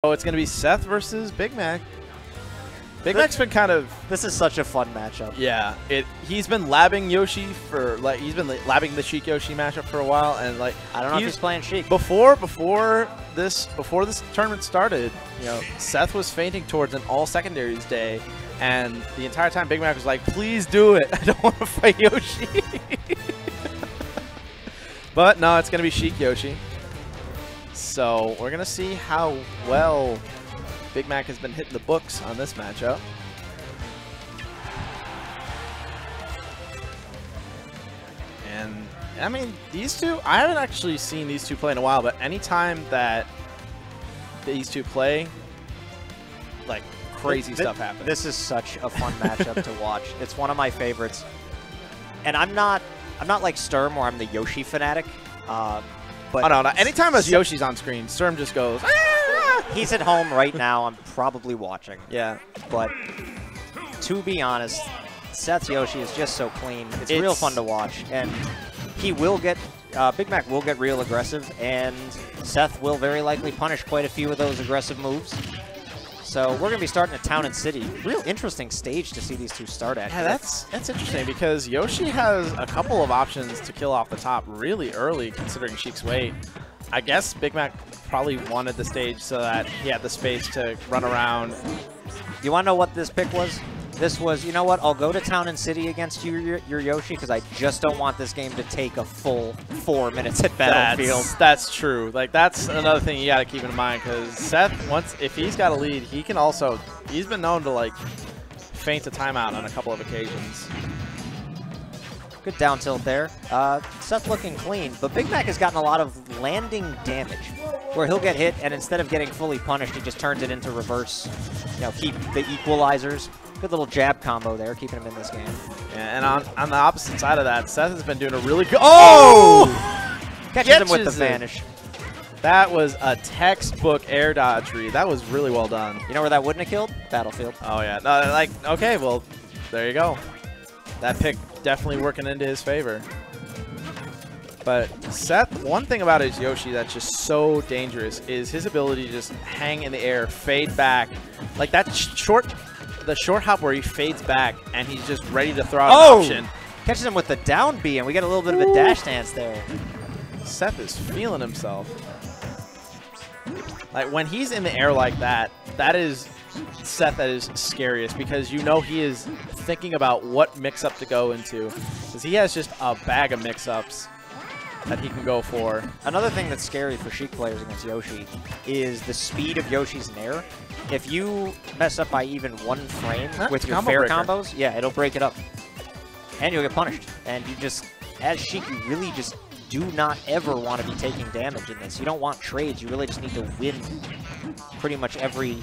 Oh, it's going to be Seth versus Big Mac. Big Mac's been kind of... This is such a fun matchup. Yeah, he's been labbing Yoshi for, like, he's been labbing the Sheik Yoshi matchup for a while, and, like... I don't know if he's playing Sheik. Before this tournament started, you know, Seth was fainting towards an all secondaries day, and the entire time Big Mac was like, please do it, I don't want to fight Yoshi. But, no, it's going to be Sheik Yoshi. So, we're going to see how well Big Mac has been hitting the books on this matchup. And, I mean, these two, I haven't actually seen these two play in a while, but anytime that these two play, like, crazy stuff happens. This is such a fun matchup to watch. It's one of my favorites. And I'm not like Sturm, where I'm the Yoshi fanatic. But oh, no. Anytime as Yoshi's on screen, Sturm just goes, ah! He's at home right now. I'm probably watching. Yeah. But to be honest, Seth's Yoshi is just so clean. It's real fun to watch. And he will get, Big Mac will get real aggressive, and Seth will very likely punish quite a few of those aggressive moves. So we're going to be starting at Town and City. Real interesting stage to see these two start at. Yeah, that's interesting because Yoshi has a couple of options to kill off the top really early, considering Sheik's weight. I guess Big Mac probably wanted the stage so that he had the space to run around. You want to know what this pick was? This was, you know what, I'll go to Town and City against your Yoshi because I just don't want this game to take a full 4 minutes at Battlefield. That's true. Like, that's another thing you got to keep in mind because Seth, if he's got a lead, he can also, he's been known to, like, feint a timeout on a couple of occasions. Good down tilt there. Seth looking clean, but Big Mac has gotten a lot of landing damage where he'll get hit, and instead of getting fully punished, he just turns it into reverse, you know, keep the equalizers. Good little jab combo there, keeping him in this game. Yeah, and on the opposite side of that, Seth has been doing a really good... Oh! Catches him with the vanish. That was a textbook air dodge read. That was really well done. You know where that wouldn't have killed? Battlefield. Oh, yeah. No, like, okay, well, there you go. That pick definitely working into his favor. But Seth, one thing about his Yoshi that's just so dangerous is his ability to just hang in the air, fade back. Like that the short hop where he fades back and he's just ready to throw out an option. Catches him with the down B, and we get a little bit of a dash dance there. Seth is feeling himself. Like when he's in the air like that, that is Seth that is scariest because you know he is thinking about what mix-up to go into because he has just a bag of mix-ups that he can go for. Another thing that's scary for Sheik players against Yoshi is the speed of Yoshi's nair. If you mess up by even 1 frame with your fair combos, yeah, it'll break it up. And you'll get punished. And you just, as Sheik, you really just do not ever want to be taking damage in this. You don't want trades. You really just need to win pretty much every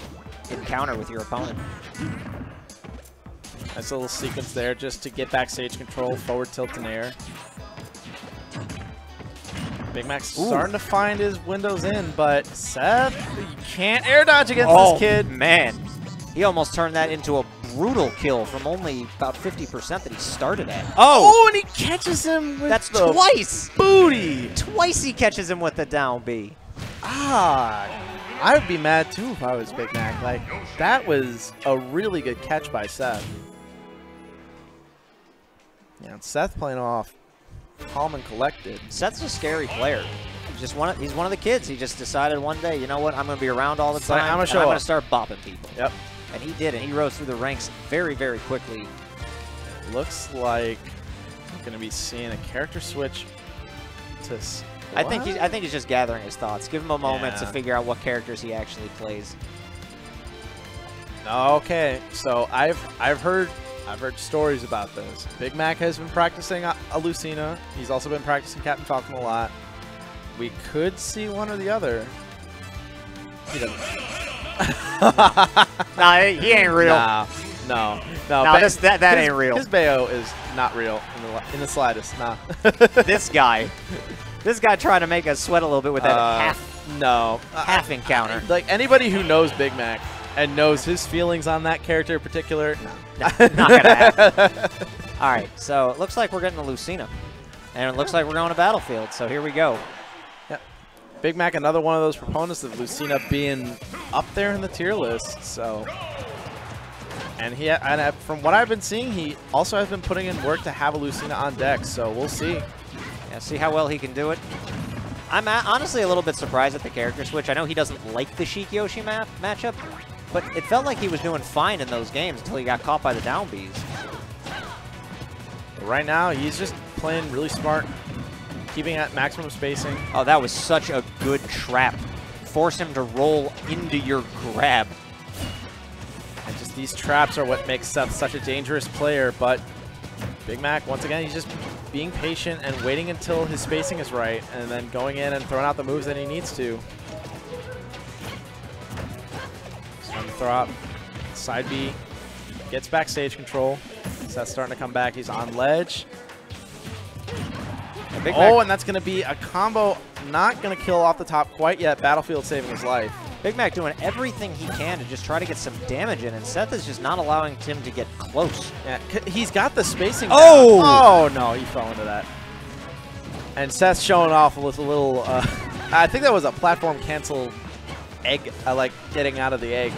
encounter with your opponent. Nice little sequence there just to get backstage control, forward tilt and air. Big Mac's starting to find his windows in, but Seth, you can't air dodge against this kid. Man, he almost turned that into a brutal kill from only about 50% that he started at. Oh, and he catches him with That's the twice. Booty. Twice he catches him with the down B. Ah, I would be mad too if I was Big Mac. Like, that was a really good catch by Seth. Yeah, and Seth playing off calm and collected. Seth's a scary player. He's one of the kids. He just decided one day, you know what, I'm going to be around all the time. I'm going to start bopping people. Yep. And he did, and he rose through the ranks very, very quickly. It looks like we're going to be seeing a character switch to... I think he's just gathering his thoughts. Give him a moment to figure out what characters he actually plays. Okay, so I've heard stories about this. Big Mac has been practicing a Lucina. He's also been practicing Captain Falcon a lot. We could see one or the other. He doesn't. Nah, he ain't real. No, that ain't real. His Bayo is not real in the slightest. Nah. This guy trying to make us sweat a little bit with that half encounter. Like anybody who knows Big Mac and knows his feelings on that character in particular, no, not gonna happen. All right, so it looks like we're getting a Lucina, and it looks like we're going to Battlefield. So here we go. Yep. Big Mac, another one of those proponents of Lucina being up there in the tier list. So, and from what I've been seeing, he also has been putting in work to have a Lucina on deck. So we'll see. Yeah, see how well he can do it. I'm honestly a little bit surprised at the character switch. I know he doesn't like the Sheik Yoshi matchup, but it felt like he was doing fine in those games until he got caught by the down Bs. Right now, he's just playing really smart, keeping at maximum spacing. Oh, that was such a good trap. Force him to roll into your grab. And just these traps are what makes Seth such a dangerous player, but Big Mac, once again, he's just being patient and waiting until his spacing is right, and then going in and throwing out the moves that he needs to. Starting to throw out side B, gets backstage control. Seth's starting to come back. He's on ledge. Oh, and that's going to be a combo. Not going to kill off the top quite yet. Battlefield saving his life. Big Mac doing everything he can to just try to get some damage in, and Seth is just not allowing him to get close. Yeah, he's got the spacing. Oh! Oh, no, he fell into that. And Seth's showing off with a little, I think that was a platform cancel egg. I like getting out of the egg.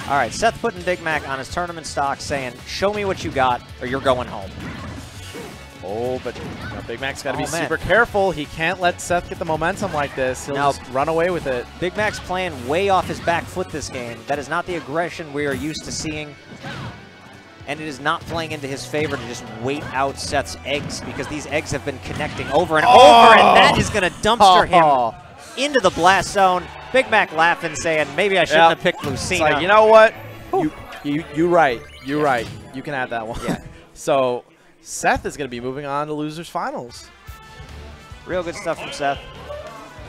All right, Seth putting Big Mac on his tournament stock, saying, show me what you got, or you're going home. Oh, but you know, Big Mac's got to be super careful. He can't let Seth get the momentum like this. He'll just run away with it. Big Mac's playing way off his back foot this game. That is not the aggression we are used to seeing. And it is not playing into his favor to just wait out Seth's eggs, because these eggs have been connecting over and over, and that is going to dumpster him into the blast zone. Big Mac laughing, saying, maybe I shouldn't have picked Lucina. It's like, you know what? You're right. You're right. You can have that one. Yeah. So Seth is going to be moving on to losers finals. Real good stuff from Seth.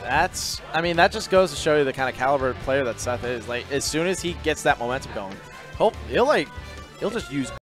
I mean, that just goes to show you the kind of caliber player that Seth is. Like, as soon as he gets that momentum going, he'll just use